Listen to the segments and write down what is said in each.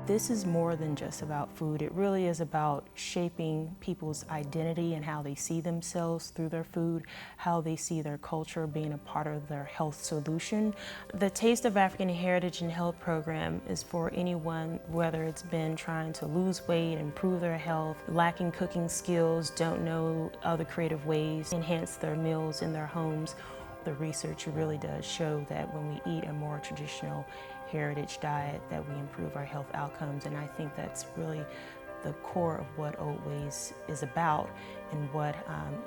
This is more than just about food. It really is about shaping people's identity and how they see themselves through their food, how they see their culture being a part of their health solution. The Taste of African Heritage and Health program is for anyone, whether it's been trying to lose weight, improve their health, lacking cooking skills, don't know other creative ways, enhance their meals in their homes. The research really does show that when we eat a more traditional heritage diet, that we improve our health outcomes, and I think that's really the core of what Oldways is about and what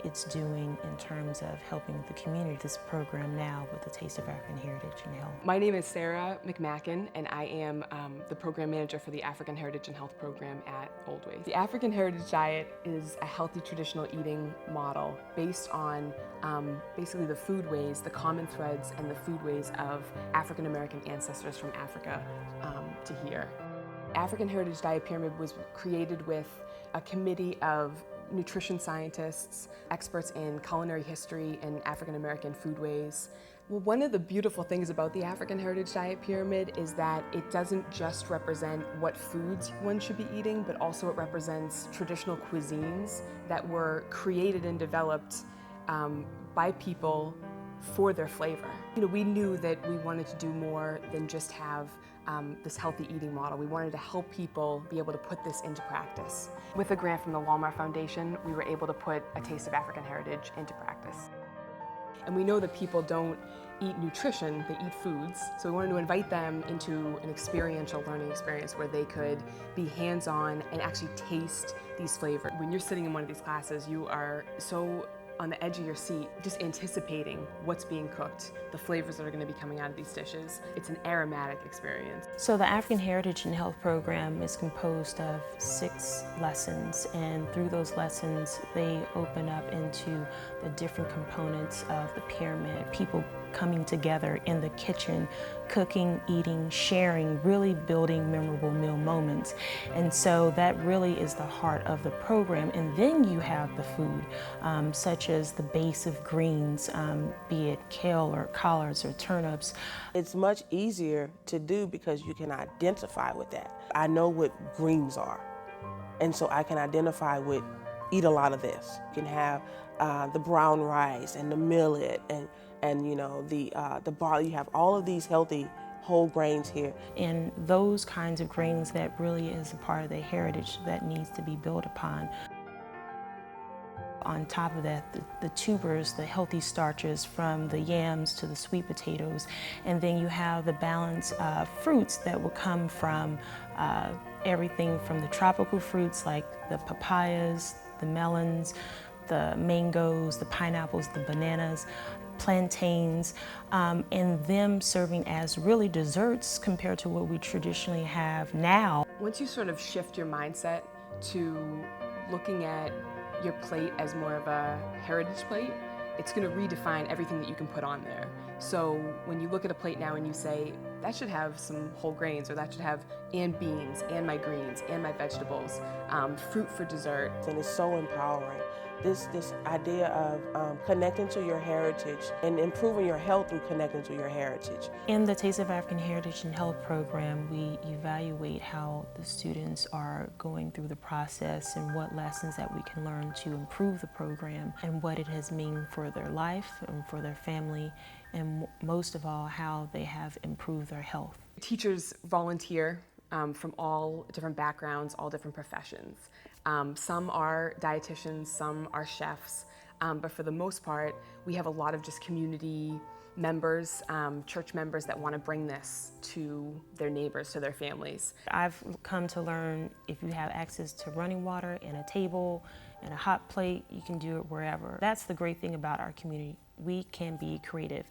it's doing in terms of helping the community. This program now with the Taste of African Heritage and Health. My name is Sarah McMacken, and I am the program manager for the African Heritage and Health program at Oldways. The African Heritage Diet is a healthy traditional eating model based on basically the foodways, the common threads and the foodways of African American ancestors from Africa to here. African Heritage Diet Pyramid was created with a committee of nutrition scientists, experts in culinary history and African American foodways. Well, one of the beautiful things about the African Heritage Diet Pyramid is that it doesn't just represent what foods one should be eating, but also it represents traditional cuisines that were created and developed by people for their flavor. You know, we knew that we wanted to do more than just have this healthy eating model. We wanted to help people be able to put this into practice. With a grant from the Walmart Foundation, we were able to put a Taste of African Heritage into practice. And we know that people don't eat nutrition, they eat foods. So we wanted to invite them into an experiential learning experience where they could be hands-on and actually taste these flavors. When you're sitting in one of these classes, you are so on the edge of your seat, just anticipating what's being cooked, the flavors that are going to be coming out of these dishes. It's an aromatic experience. So the African Heritage and Health program is composed of 6 lessons, and through those lessons they open up into the different components of the pyramid. People coming together in the kitchen, cooking, eating, sharing, really building memorable meal moments. And so that really is the heart of the program. And then you have the food, such as the base of greens, be it kale or collards or turnips. It's much easier to do because you can identify with that. I know what greens are, and so I can identify with, eat a lot of this. You can have the brown rice and the millet and you know the barley. You have all of these healthy whole grains here. And those kinds of grains, that really is a part of the heritage that needs to be built upon. On top of that, the tubers, the healthy starches from the yams to the sweet potatoes, and then you have the balance of fruits that will come from everything from the tropical fruits like the papayas, the melons, the mangoes, the pineapples, the bananas, plantains, and them serving as really desserts compared to what we traditionally have now. Once you sort of shift your mindset to looking at your plate as more of a heritage plate, it's going to redefine everything that you can put on there. So when you look at a plate now and you say, that should have some whole grains, or that should have and beans, and my greens, and my vegetables, fruit for dessert. And it's so empowering. This idea of connecting to your heritage and improving your health through connecting to your heritage. In the Taste of African Heritage and Health program, we evaluate how the students are going through the process and what lessons that we can learn to improve the program and what it has meant for their life and for their family, and most of all, how they have improved their health. Teachers volunteer from all different backgrounds, all different professions. Some are dietitians, some are chefs, but for the most part, we have a lot of just community members, church members that want to bring this to their neighbors, to their families. I've come to learn if you have access to running water and a table and a hot plate, you can do it wherever. That's the great thing about our community. We can be creative.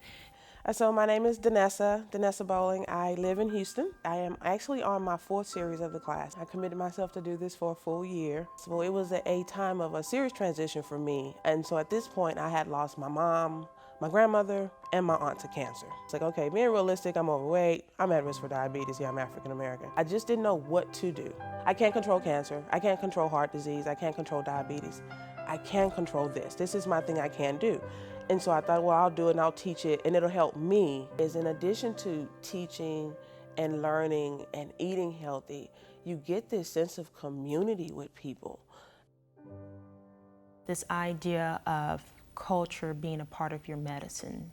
So my name is Danessa Bowling. I live in Houston. I am actually on my 4th series of the class. I committed myself to do this for a full year. So it was a time of a serious transition for me. And so at this point, I had lost my mom, my grandmother, and my aunt to cancer. It's like, okay, being realistic, I'm overweight, I'm at risk for diabetes, yeah, I'm African American. I just didn't know what to do. I can't control cancer, I can't control heart disease, I can't control diabetes. I can control this. This is my thing I can do. And so I thought, well, I'll do it and I'll teach it and it'll help me. Is in addition to teaching and learning and eating healthy, you get this sense of community with people. This idea of culture being a part of your medicine.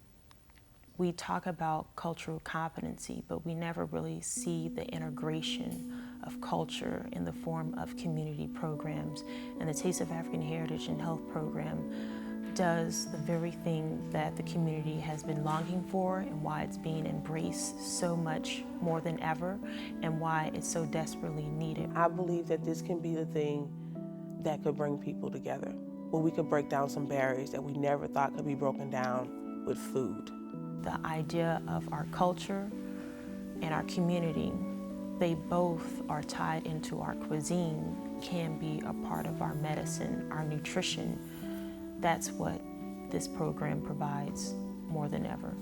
We talk about cultural competency, but we never really see the integration of culture in the form of community programs. And the Taste of African Heritage and Health program does the very thing that the community has been longing for, and why it's being embraced so much more than ever, and why it's so desperately needed. I believe that this can be the thing that could bring people together, where we could break down some barriers that we never thought could be broken down with food. The idea of our culture and our community, they both are tied into our cuisine, can be a part of our medicine, our nutrition. That's what this program provides more than ever.